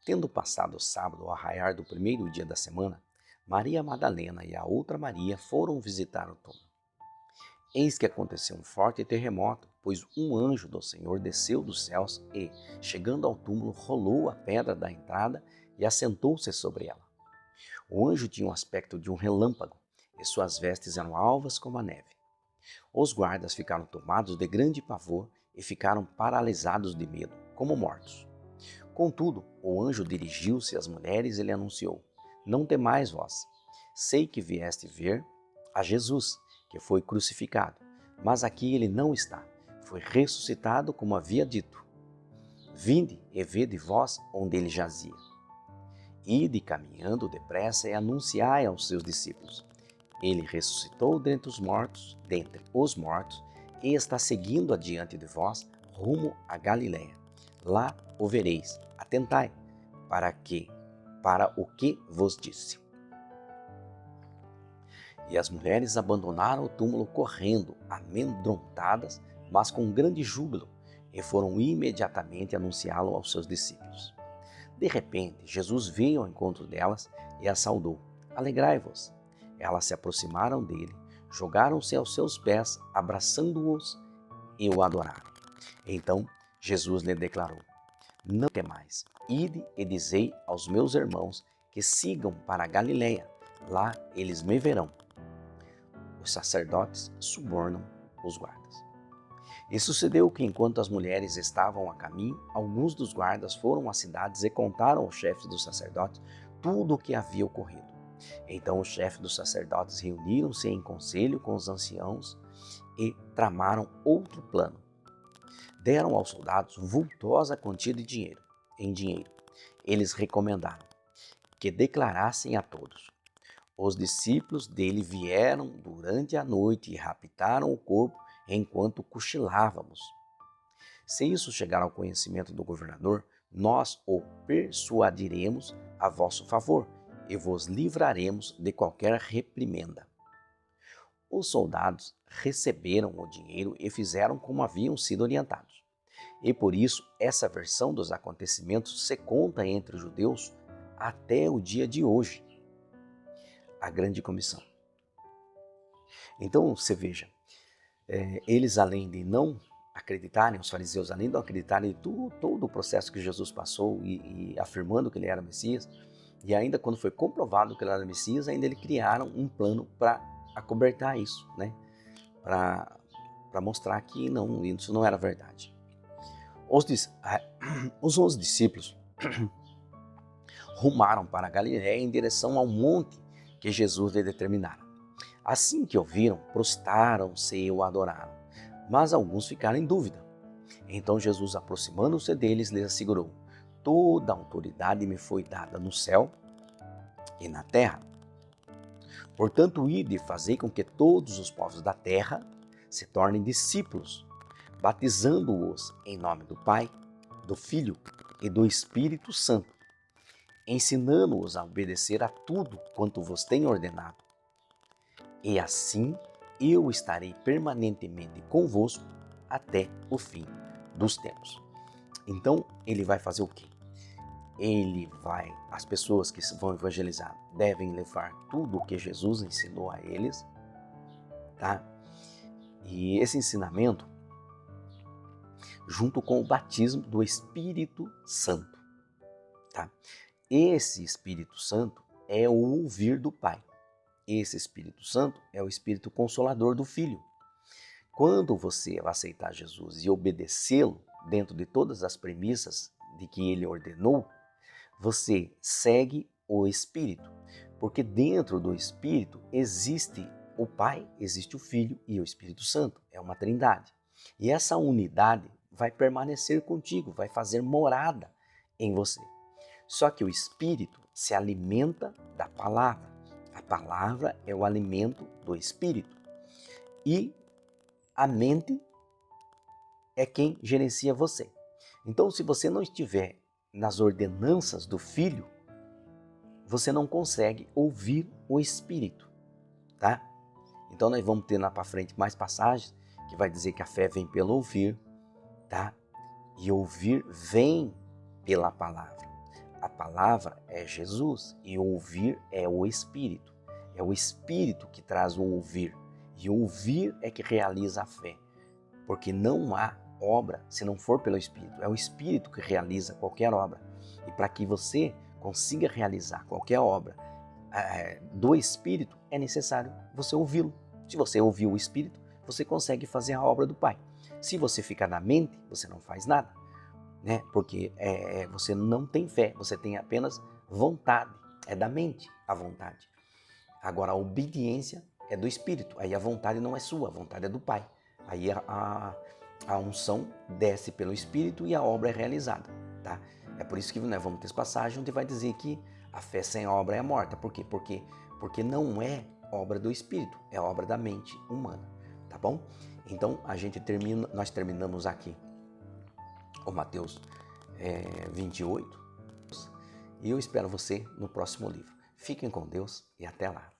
Tendo passado o sábado ao raiar do primeiro dia da semana, Maria Madalena e a outra Maria foram visitar o túmulo. Eis que aconteceu um forte terremoto, pois um anjo do Senhor desceu dos céus e, chegando ao túmulo, rolou a pedra da entrada e assentou-se sobre ela. O anjo tinha o aspecto de um relâmpago, e suas vestes eram alvas como a neve. Os guardas ficaram tomados de grande pavor e ficaram paralisados de medo, como mortos. Contudo, o anjo dirigiu-se às mulheres e lhe anunciou: Não temais vós. Sei que vieste ver a Jesus, que foi crucificado, mas aqui ele não está. Foi ressuscitado como havia dito. Vinde e vede vós onde ele jazia. Ide caminhando depressa e anunciai aos seus discípulos. Ele ressuscitou dentre os mortos, e está seguindo adiante de vós, rumo a Galiléia. Lá o vereis. Atentai para o que vos disse. E as mulheres abandonaram o túmulo correndo, amedrontadas, mas com grande júbilo, e foram imediatamente anunciá-lo aos seus discípulos. De repente, Jesus veio ao encontro delas e as saudou. Alegrai-vos. Elas se aproximaram dele, jogaram-se aos seus pés, abraçando-os e o adoraram. Então Jesus lhe declarou: Não temais, ide e dizei aos meus irmãos que sigam para a Galiléia, lá eles me verão. Os sacerdotes subornam os guardas. E sucedeu que, enquanto as mulheres estavam a caminho, alguns dos guardas foram às cidades e contaram aos chefes dos sacerdotes tudo o que havia ocorrido. Então os chefes dos sacerdotes reuniram-se em conselho com os anciãos e tramaram outro plano. Deram aos soldados vultosa quantia de dinheiro. Eles recomendaram que declarassem a todos: Os discípulos dele vieram durante a noite e raptaram o corpo enquanto cochilávamos. Se isso chegar ao conhecimento do governador, nós o persuadiremos a vosso favor e vos livraremos de qualquer reprimenda. Os soldados receberam o dinheiro e fizeram como haviam sido orientados. E por isso, essa versão dos acontecimentos se conta entre os judeus até o dia de hoje. A grande comissão. Então, você veja, eles além de não acreditarem, os fariseus além de não acreditarem em todo o processo que Jesus passou e afirmando que ele era Messias, e ainda quando foi comprovado que ele era Messias, ainda eles criaram um plano para acobertar isso, né? Para mostrar que não, isso não era verdade. Os 11 discípulos rumaram para a Galiléia em direção ao monte que Jesus lhe determinara. Assim que ouviram, prostaram-se e o adoraram, mas alguns ficaram em dúvida. Então Jesus, aproximando-se deles, lhes assegurou: Toda a autoridade me foi dada no céu e na terra. Portanto, ide e fazei com que todos os povos da terra se tornem discípulos, batizando-os em nome do Pai, do Filho e do Espírito Santo, ensinando-os a obedecer a tudo quanto vos tenho ordenado. E assim eu estarei permanentemente convosco até o fim dos tempos. Então, ele vai fazer o quê? As pessoas que vão evangelizar devem levar tudo o que Jesus ensinou a eles, tá? E esse ensinamento, junto com o batismo do Espírito Santo, tá? Esse Espírito Santo é o ouvir do Pai. Esse Espírito Santo é o Espírito Consolador do Filho. Quando você vai aceitar Jesus e obedecê-lo dentro de todas as premissas de que ele ordenou, você segue o Espírito, porque dentro do Espírito existe o Pai, existe o Filho e o Espírito Santo, é uma trindade. E essa unidade vai permanecer contigo, vai fazer morada em você. Só que o Espírito se alimenta da palavra. A palavra é o alimento do Espírito. E a mente é quem gerencia você. Então, se você não estiver nas ordenanças do Filho, você não consegue ouvir o Espírito, tá? Então, nós vamos ter lá para frente mais passagens que vai dizer que a fé vem pelo ouvir, tá? E ouvir vem pela palavra. a palavra é Jesus e ouvir é o Espírito. É o Espírito que traz o ouvir. E ouvir é que realiza a fé. Porque não há obra se não for pelo Espírito. É o Espírito que realiza qualquer obra. E para que você consiga realizar qualquer obra do Espírito, é necessário você ouvi-lo. Se você ouvir o Espírito, você consegue fazer a obra do Pai. Se você ficar na mente, você não faz nada, né? Porque você não tem fé, você tem apenas vontade. É da mente a vontade. Agora, a obediência é do Espírito. Aí a vontade não é sua, a vontade é do Pai. Aí a unção desce pelo Espírito e a obra é realizada, tá? É por isso que nós vamos ter passagem onde vai dizer que a fé sem obra é morta. Por quê? Porque não é obra do Espírito, é obra da mente humana, tá bom? Então, nós terminamos aqui o Mateus 28 e eu espero você no próximo livro. Fiquem com Deus e até lá.